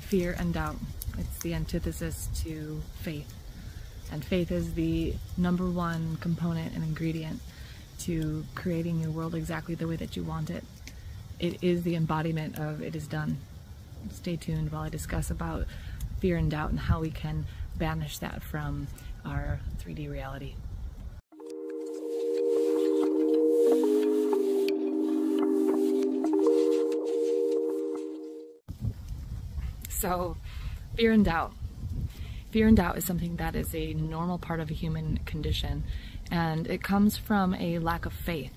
fear and doubt. It's the antithesis to faith. And faith is the #1 component and ingredient to creating your world exactly the way that you want it. It is the embodiment of it is done. Stay tuned while I discuss about fear and doubt and how we can banish that from our 3D reality. So, fear and doubt. Fear and doubt is something that is a normal part of a human condition, and it comes from a lack of faith.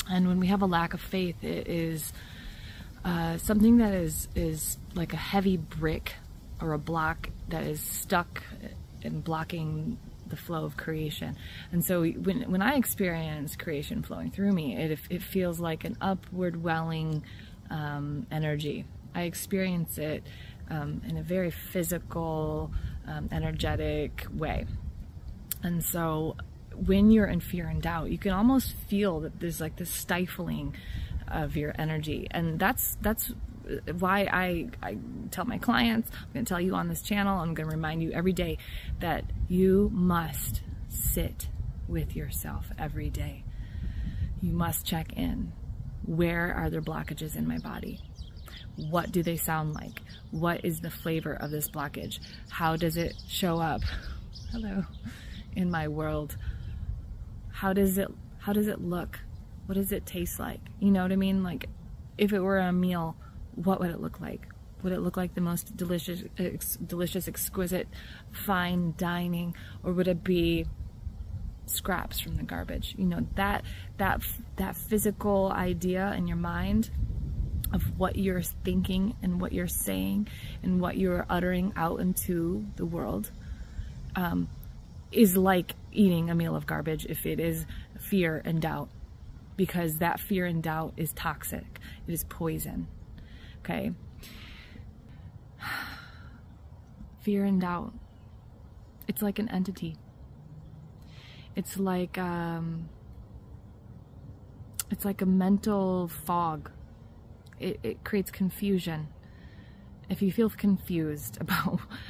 And when we have a lack of faith, it is something that is like a heavy brick or a block that is stuck and blocking the flow of creation. And so when I experience creation flowing through me, it feels like an upward welling energy. I experience it in a very physical, energetic way. And so when you're in fear and doubt, you can almost feel that there's like this stifling of your energy. And that's why I tell my clients, I'm going to tell you on this channel, I'm going to remind you every day that you must sit with yourself every day. You must check in. Where are there blockages in my body? What do they sound like? What is the flavor of this blockage? How does it show up? Hello, in my world. How does it look? What does it taste like? You know what I mean? Like, if it were a meal, what would it look like? Would it look like the most delicious, exquisite, fine dining, or would it be scraps from the garbage? You know, that physical idea in your mind of what you're thinking and what you're saying and what you're uttering out into the world is like eating a meal of garbage if it is fear and doubt, because that fear and doubt is toxic. It is poison. Okay? Fear and doubt. It's like an entity. It's like a mental fog. It creates confusion. If you feel confused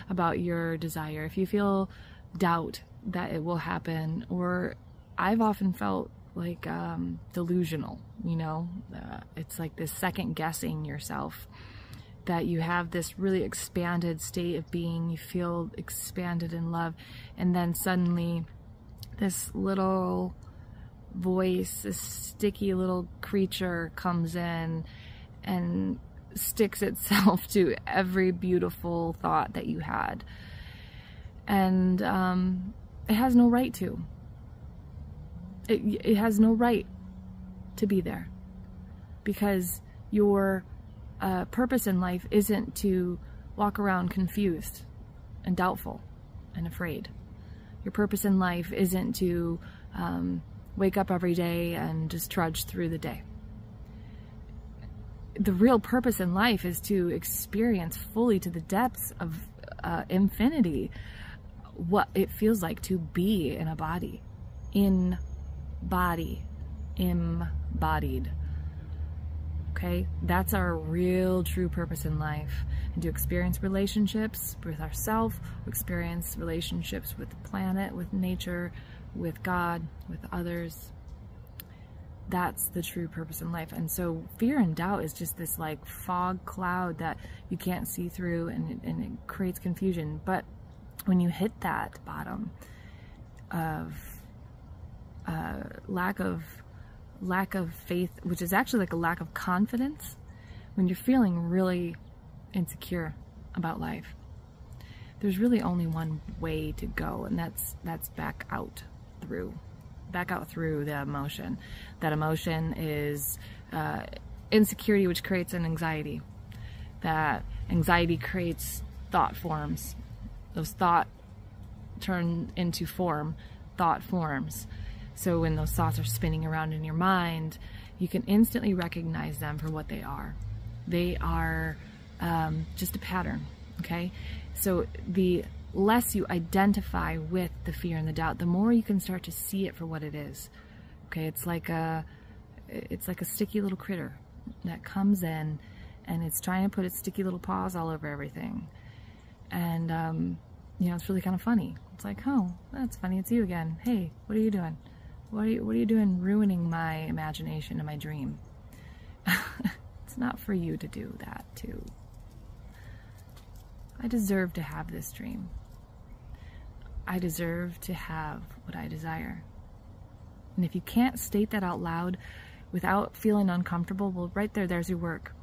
about your desire, if you feel doubt that it will happen, or I've often felt like delusional, you know, it's like this second guessing yourself, that you have this really expanded state of being, you feel expanded in love, and then suddenly this little voice, this sticky little creature comes in and sticks itself to every beautiful thought that you had. And it has no right to. It has no right to be there, because your purpose in life isn't to walk around confused and doubtful and afraid. Your purpose in life isn't to wake up every day and just trudge through the day. The real purpose in life is to experience fully, to the depths of infinity, what it feels like to be in a body. Embodied. Okay? That's our real true purpose in life. And to experience relationships with ourselves, experience relationships with the planet, with nature, with God, with others. That's the true purpose in life. And so fear and doubt is just this like fog cloud that you can't see through, and it creates confusion. But when you hit that bottom of lack of faith, which is actually like a lack of confidence, when you're feeling really insecure about life, there's really only one way to go, and that's back out through the emotion. That emotion is insecurity, which creates an anxiety. That anxiety creates thought forms. Those thought turn into thought forms. So when those thoughts are spinning around in your mind, you can instantly recognize them for what they are. They are just a pattern, okay? So the less you identify with the fear and the doubt, the more you can start to see it for what it is. Okay, it's like a sticky little critter that comes in and it's trying to put its sticky little paws all over everything. And, you know, it's really kind of funny. It's like, oh, that's funny. It's you again. Hey, what are you doing? What are you doing ruining my imagination and my dream? It's not for you to do that too. I deserve to have this dream. I deserve to have what I desire. And if you can't state that out loud without feeling uncomfortable, well, right there, there's your work.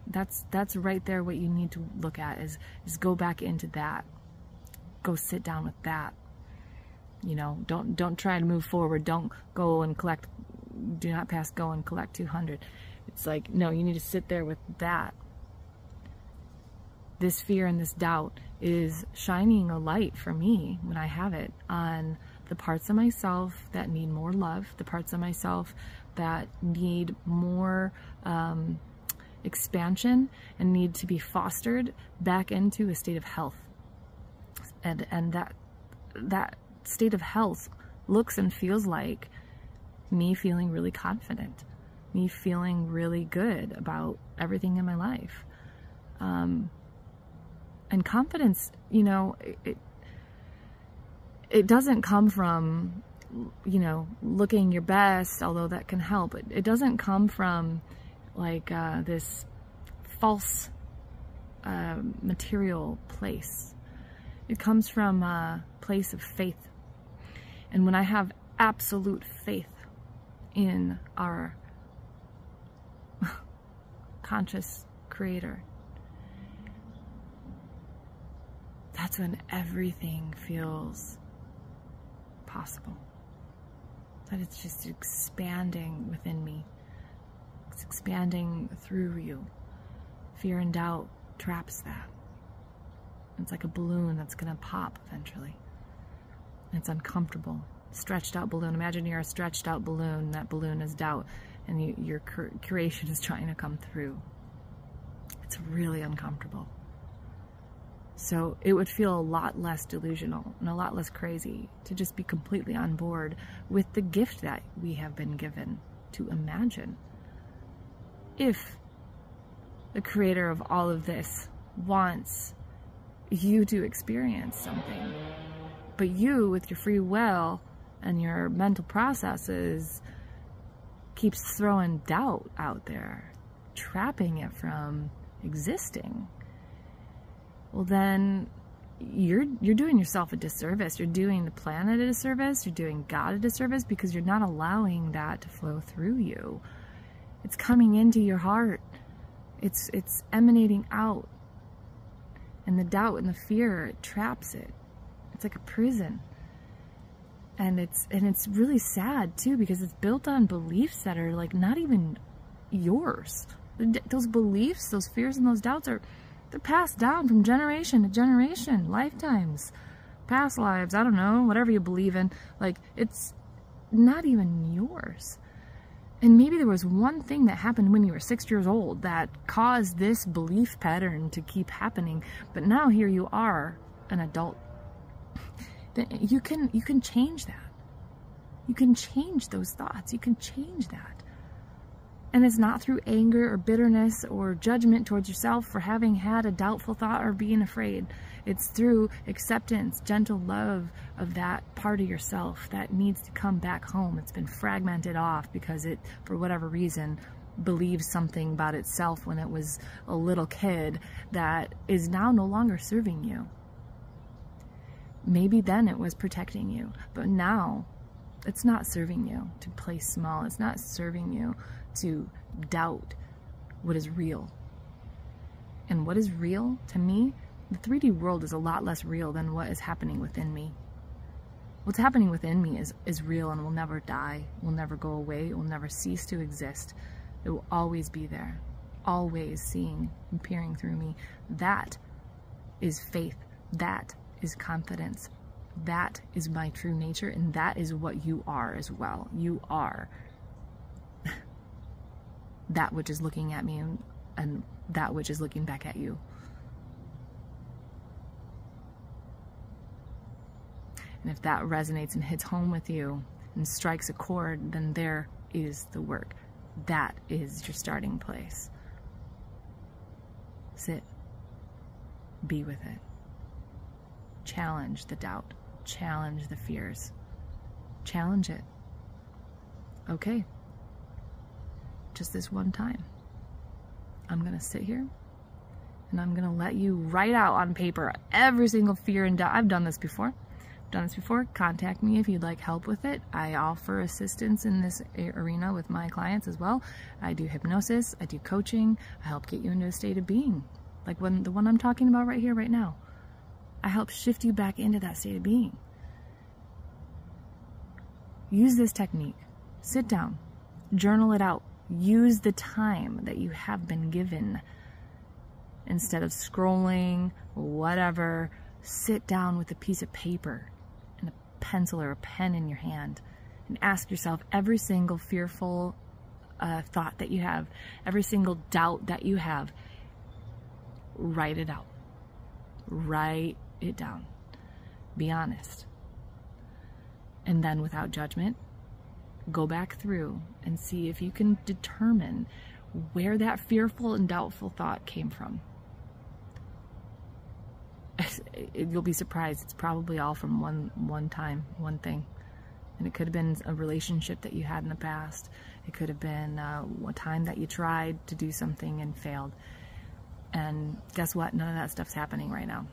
That's right there what you need to look at is go back into that. Go sit down with that. You know, don't try to move forward. Don't go and collect, do not pass go and collect 200. It's like, no, you need to sit there with that. This fear and this doubt is shining a light for me when I have it on the parts of myself that need more love, the parts of myself that need more expansion and need to be fostered back into a state of health. And that state of health looks and feels like me feeling really confident, me feeling really good about everything in my life. And confidence, you know, it doesn't come from, you know, looking your best, although that can help. It doesn't come from like this false material place. It comes from a place of faith. And when I have absolute faith in our conscious creator, that's when everything feels possible. That it's just expanding within me. It's expanding through you. Fear and doubt traps that. It's like a balloon that's going to pop eventually. And it's uncomfortable. Stretched out balloon. Imagine you're a stretched out balloon. That balloon is doubt. And your creation is trying to come through. It's really uncomfortable. So it would feel a lot less delusional and a lot less crazy to just be completely on board with the gift that we have been given to imagine. If the creator of all of this wants you to experience something, but you, with your free will and your mental processes, keeps throwing doubt out there, trapping it from existing, well then you're doing yourself a disservice. You're doing the planet a disservice. You're doing God a disservice, because you're not allowing that to flow through you. It's coming into your heart. It's emanating out. And the doubt and the fear, it traps it. It's like a prison. And it's really sad too, because it's built on beliefs that are like not even yours. Those beliefs, those fears and those doubts they're passed down from generation to generation, lifetimes, past lives, I don't know, whatever you believe in. Like, it's not even yours. And maybe there was one thing that happened when you were 6 years old that caused this belief pattern to keep happening. But now here you are, an adult. You can change that. You can change those thoughts. You can change that. And it's not through anger or bitterness or judgment towards yourself for having had a doubtful thought or being afraid. It's through acceptance, gentle love of that part of yourself that needs to come back home. It's been fragmented off because it, for whatever reason, believes something about itself when it was a little kid that is now no longer serving you. Maybe then it was protecting you, but now it's not serving you to play small. It's not serving you to doubt what is real. And what is real to me, the 3D world is a lot less real than what is happening within me. What's happening within me is real and will never die, will never go away, it will never cease to exist. It will always be there, always seeing and peering through me. That is faith. That is confidence. That is my true nature, and that is what you are as well. You are that which is looking at me and that which is looking back at you. And if that resonates and hits home with you and strikes a chord, then there is the work. That is your starting place. Sit. Be with it. Challenge the doubt. Challenge the fears. Challenge it. Okay. Just this one time. I'm going to sit here and I'm going to let you write out on paper every single fear and doubt. I've done this before. Contact me if you'd like help with it. I offer assistance in this arena with my clients as well. I do hypnosis, I do coaching, I help get you into a state of being. Like the one I'm talking about right here, right now. I help shift you back into that state of being. Use this technique. Sit down, journal it out. Use the time that you have been given. Instead of scrolling, whatever, sit down with a piece of paper and a pencil or a pen in your hand and ask yourself every single fearful thought that you have, every single doubt that you have. Write it out. Write it down. Be honest. And then without judgment, go back through and see if you can determine where that fearful and doubtful thought came from. You'll be surprised. It's probably all from one time, one thing. And it could have been a relationship that you had in the past. It could have been a time that you tried to do something and failed. And guess what? None of that stuff's happening right now.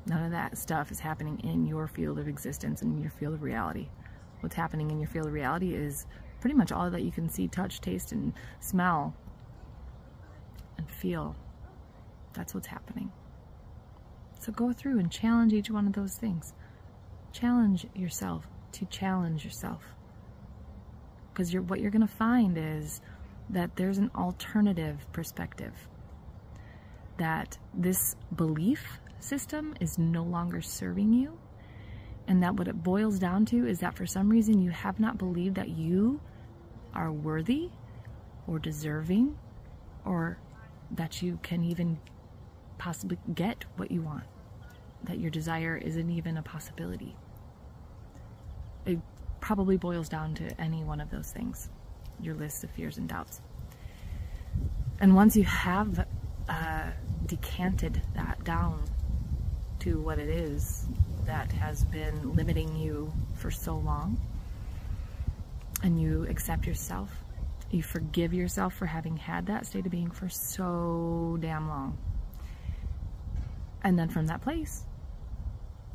None of that stuff is happening in your field of existence and in your field of reality. What's happening in your field of reality is pretty much all that you can see, touch, taste, and smell and feel. That's what's happening. So go through and challenge each one of those things. Challenge yourself to challenge yourself. Because what you're going to find is that there's an alternative perspective. That this belief system is no longer serving you. And that what it boils down to is that for some reason you have not believed that you are worthy or deserving or that you can even possibly get what you want. That your desire isn't even a possibility. It probably boils down to any one of those things. Your list of fears and doubts. And once you have decanted that down to what it is that has been limiting you for so long, and you accept yourself, you forgive yourself for having had that state of being for so damn long, and then from that place,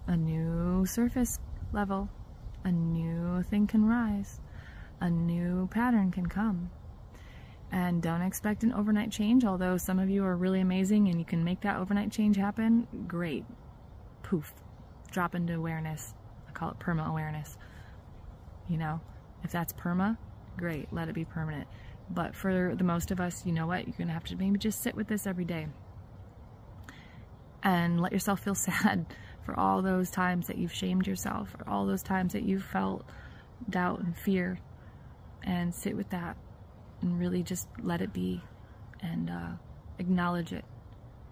a new surface level, a new thing can rise, a new pattern can come. And don't expect an overnight change, although some of you are really amazing and you can make that overnight change happen. Great. Poof. Drop into awareness. I call it perma awareness. You know, if that's perma, great. Let it be permanent. But for the most of us, you know what? You're going to have to maybe just sit with this every day. And let yourself feel sad for all those times that you've shamed yourself, or all those times that you've felt doubt and fear. And sit with that. And really just let it be and acknowledge it.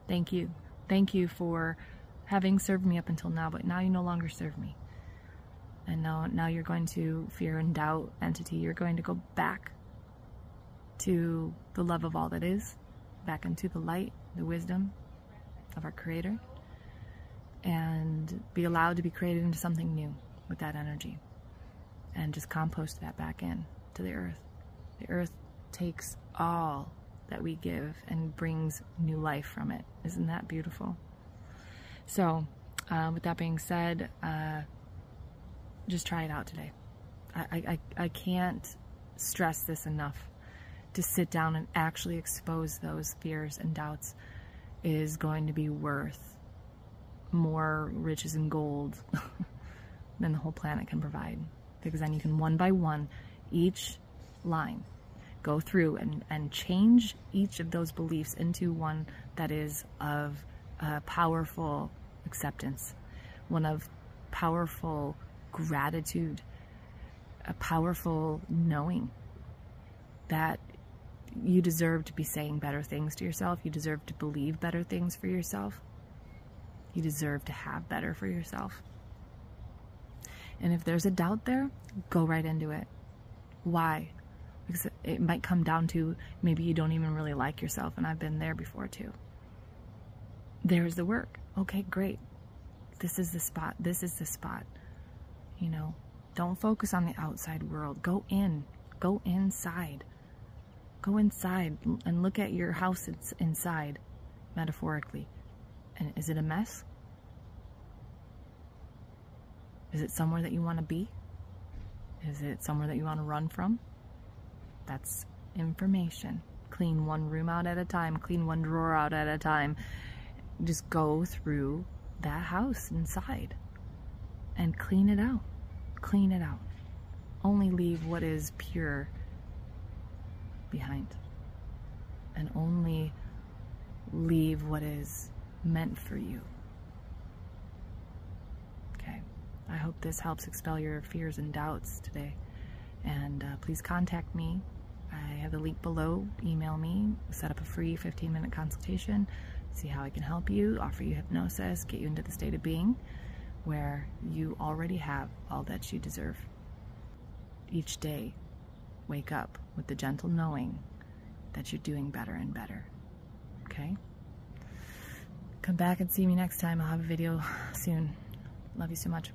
Thank you. Thank you for having served me up until now, but now you no longer serve me. And now you're going to fear and doubt entity. You're going to go back to the love of all that is, back into the light, the wisdom of our Creator, and be allowed to be created into something new with that energy. And just compost that back in to the earth. The earth takes all that we give and brings new life from it. Isn't that beautiful? So, with that being said, just try it out today. I can't stress this enough. To sit down and actually expose those fears and doubts is going to be worth more riches and gold than the whole planet can provide. Because then you can, one by one, each line, go through and change each of those beliefs into one that is of powerful acceptance, one of powerful gratitude, a powerful knowing that you deserve to be saying better things to yourself. You deserve to believe better things for yourself. You deserve to have better for yourself. And if there's a doubt there, go right into it. Why? Because it might come down to maybe you don't even really like yourself, and I've been there before too. there's the work. Okay, great. This is the spot. This is the spot. You know, don't focus on the outside world. Go in. Go inside. Go inside and look at your house inside, metaphorically. And is it a mess? Is it somewhere that you want to be? Is it somewhere that you want to run from? That's information. Clean one room out at a time. Clean one drawer out at a time. Just go through that house inside and clean it out. Clean it out. Only leave what is pure behind, and only leave what is meant for you. Okay, I hope this helps expel your fears and doubts today, and please contact me. I have the link below. Email me, set up a free 15-minute consultation, see how I can help you, offer you hypnosis, get you into the state of being where you already have all that you deserve. Each day, wake up with the gentle knowing that you're doing better and better. Okay? Come back and see me next time. I'll have a video soon. Love you so much.